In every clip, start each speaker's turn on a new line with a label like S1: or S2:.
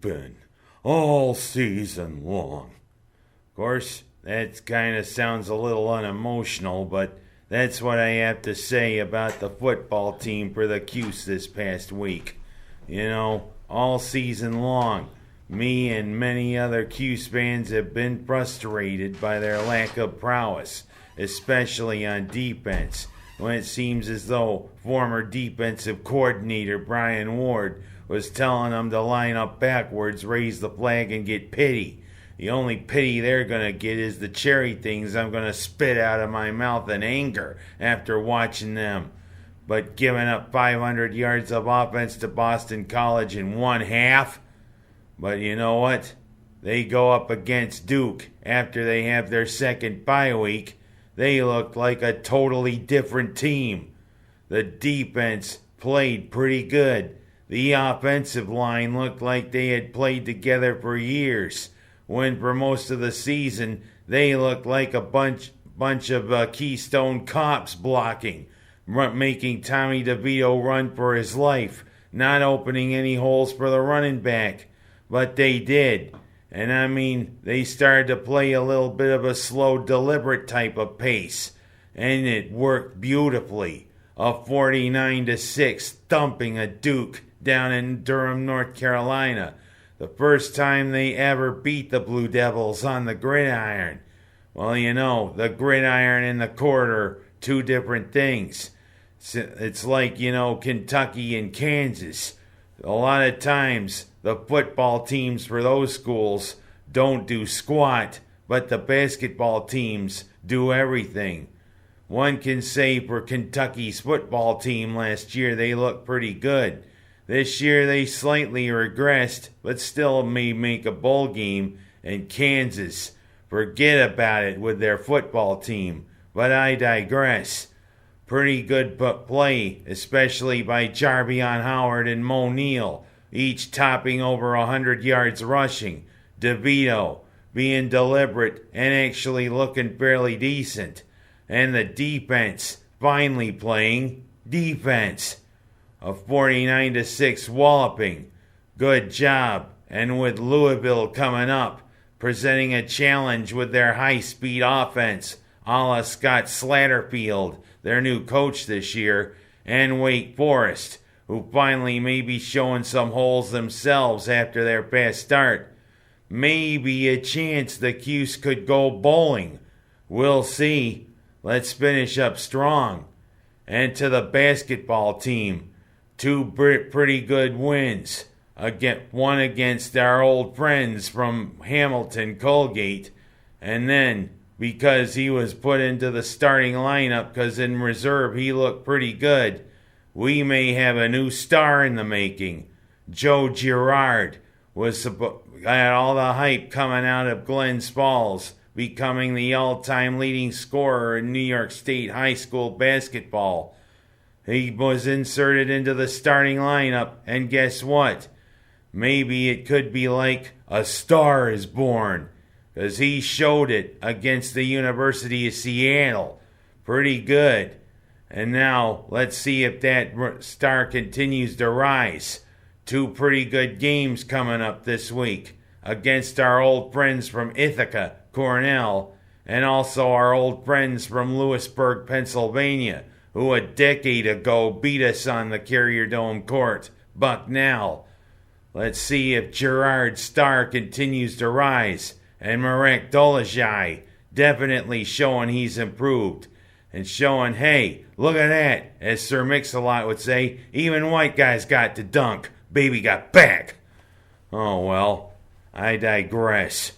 S1: been all season long? Of course, that kind of sounds a little unemotional, but that's what I have to say about the football team for the Cuse this past week. You know, all season long, me and many other Cuse fans have been frustrated by their lack of prowess, especially on defense, when it seems as though former defensive coordinator Brian Ward was telling them to line up backwards, raise the flag, and get pity. The only pity they're going to get is the cherry things I'm going to spit out of my mouth in anger after watching them. But giving up 500 yards of offense to Boston College in one half? But you know what? They go up against Duke after they have their second bye week. They looked like a totally different team. The defense played pretty good. The offensive line looked like they had played together for years, when for most of the season they looked like a bunch of Keystone Cops blocking, making Tommy DeVito run for his life, not opening any holes for the running back. But they did. And I mean, they started to play a little bit of a slow, deliberate type of pace. And it worked beautifully. A 49-6 thumping a Duke down in Durham, North Carolina. The first time they ever beat the Blue Devils on the gridiron. Well, you know, the gridiron and the court are two different things. It's like, you know, Kentucky and Kansas. A lot of times, the football teams for those schools don't do squat, but the basketball teams do everything. One can say for Kentucky's football team last year, they looked pretty good. This year they slightly regressed, but still may make a bowl game. And Kansas, forget about it with their football team. But I digress. Pretty good play, especially by Jarvion Howard and Mo Neal, each topping over 100 yards rushing. DeVito being deliberate and actually looking fairly decent. And the defense finally playing defense. A 49-6 walloping. Good job. And with Louisville coming up, presenting a challenge with their high-speed offense, a la Scott Slatterfield, their new coach this year, and Wake Forest, who finally may be showing some holes themselves after their fast start. Maybe a chance the Cuse could go bowling. We'll see. Let's finish up strong. And to the basketball team, two pretty good wins. One against our old friends from Hamilton, Colgate, and then because he was put into the starting lineup because in reserve he looked pretty good, we may have a new star in the making. Joe Girard got all the hype coming out of Glens Falls, becoming the all-time leading scorer in New York State high school basketball. He was inserted into the starting lineup, and guess what? Maybe it could be like a star is born, because he showed it against the University of Seattle. Pretty good. And now, let's see if that star continues to rise. Two pretty good games coming up this week against our old friends from Ithaca, Cornell, and also our old friends from Lewisburg, Pennsylvania, who a decade ago beat us on the Carrier Dome court, Bucknell. Let's see if Gerard's star continues to rise, and Marek Dolezaj definitely showing he's improved, and showing, hey, look at that, as Sir Mix-a-Lot would say, even white guys got to dunk, baby got back. Oh well, I digress.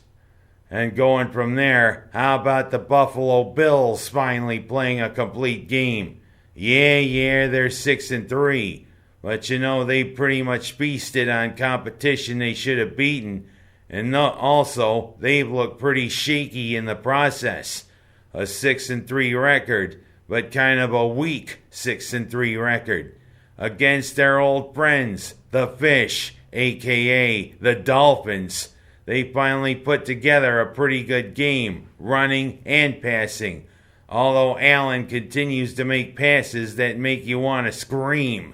S1: And going from there, how about the Buffalo Bills finally playing a complete game? Yeah, they're 6-3. But you know, they pretty much feasted on competition they should have beaten. And also, they've looked pretty shaky in the process. A 6-3 record, but kind of a weak 6-3 record. Against their old friends, the Fish, a.k.a. the Dolphins. They finally put together a pretty good game, running and passing. Although Allen continues to make passes that make you want to scream.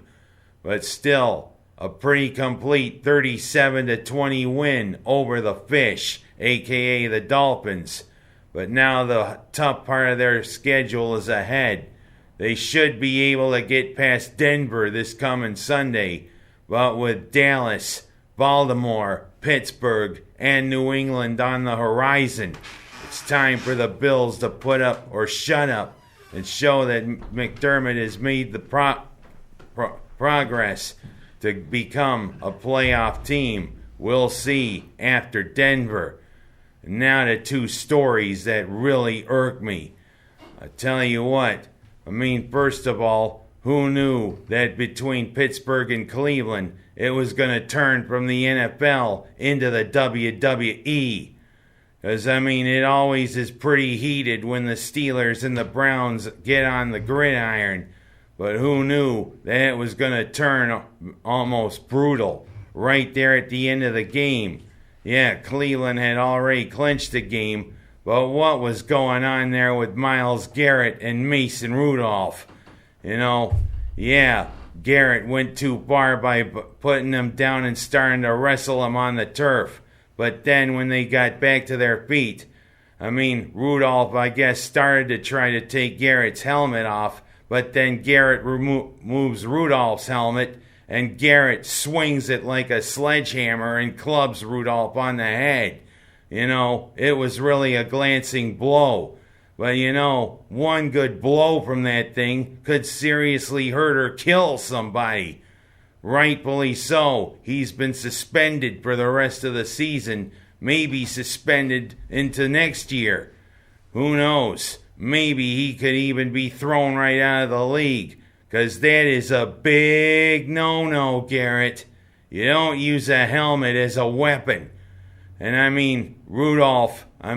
S1: But still, a pretty complete 37-20 win over the Fish, aka the Dolphins. But now the tough part of their schedule is ahead. They should be able to get past Denver this coming Sunday, but with Dallas, Baltimore, Pittsburgh, and New England on the horizon, it's time for the Bills to put up or shut up and show that McDermott has made the progress to become a playoff team. We'll see after Denver. And now the two stories that really irk me. I tell you what, first of all, who knew that between Pittsburgh and Cleveland it was going to turn from the NFL into the WWE? Because, it always is pretty heated when the Steelers and the Browns get on the gridiron. But who knew that it was going to turn almost brutal right there at the end of the game? Yeah, Cleveland had already clinched the game, but what was going on there with Myles Garrett and Mason Rudolph? Garrett went too far by putting them down and starting to wrestle them on the turf. But then when they got back to their feet, Rudolph, I guess, started to try to take Garrett's helmet off, but then Garrett removes Rudolph's helmet, and Garrett swings it like a sledgehammer and clubs Rudolph on the head. It was really a glancing blow. But one good blow from that thing could seriously hurt or kill somebody. Rightfully so. He's been suspended for the rest of the season, maybe suspended into next year. Who knows? Maybe he could even be thrown right out of the league, because that is a big no-no, Garrett. You don't use a helmet as a weapon. And Rudolph, I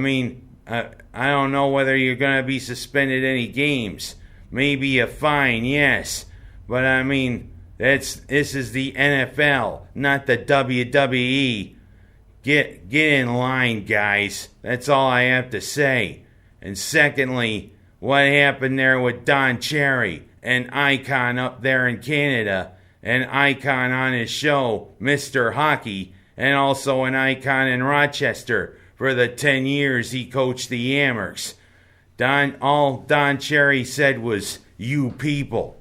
S1: don't know whether you're going to be suspended any games. Maybe a fine, yes. But this is the NFL, not the WWE. Get in line, guys. That's all I have to say. And secondly, what happened there with Don Cherry, an icon up there in Canada, an icon on his show, Mr. Hockey, and also an icon in Rochester for the 10 years he coached the Amherst. All Don Cherry said was, "You people."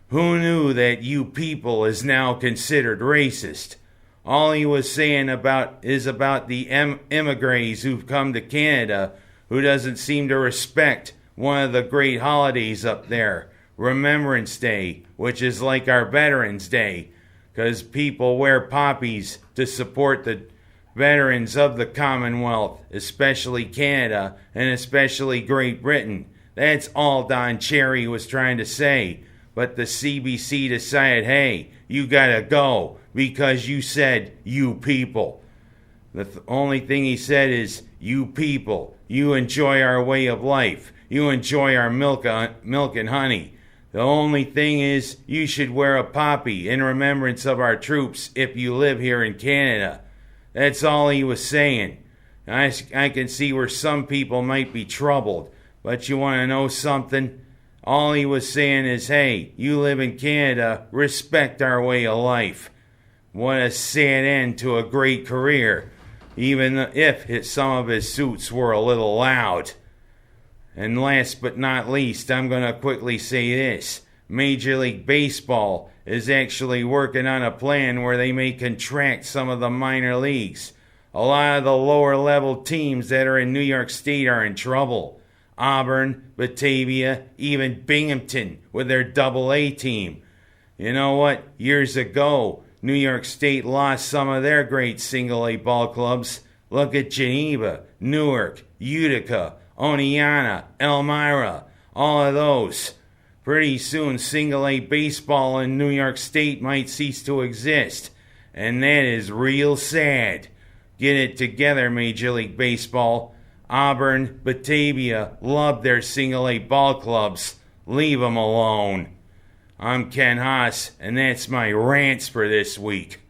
S1: Who knew that "you people" is now considered racist? All he was saying is about the immigrants who've come to Canada who doesn't seem to respect one of the great holidays up there, Remembrance Day, which is like our Veterans Day, because people wear poppies to support the veterans of the Commonwealth, especially Canada and especially Great Britain. That's all Don Cherry was trying to say. But the CBC decided, hey, you gotta go because you said "you people." The only thing he said is, "You people, you enjoy our way of life. You enjoy our milk and honey. The only thing is, you should wear a poppy in remembrance of our troops if you live here in Canada." That's all he was saying. I can see where some people might be troubled, but you want to know something? All he was saying is, hey, you live in Canada, respect our way of life. What a sad end to a great career, even if some of his suits were a little loud. And last but not least, I'm going to quickly say this. Major League Baseball is actually working on a plan where they may contract some of the minor leagues. A lot of the lower level teams that are in New York State are in trouble. Auburn, Batavia, even Binghamton with their Double-A team. You know what? Years ago, New York State lost some of their great single-A ball clubs. Look at Geneva, Newark, Utica, Oneonta, Elmira, all of those. Pretty soon, single-A baseball in New York State might cease to exist. And that is real sad. Get it together, Major League Baseball. Auburn, Batavia love their single-A ball clubs. Leave them alone. I'm Ken Haas, and that's my rants for this week.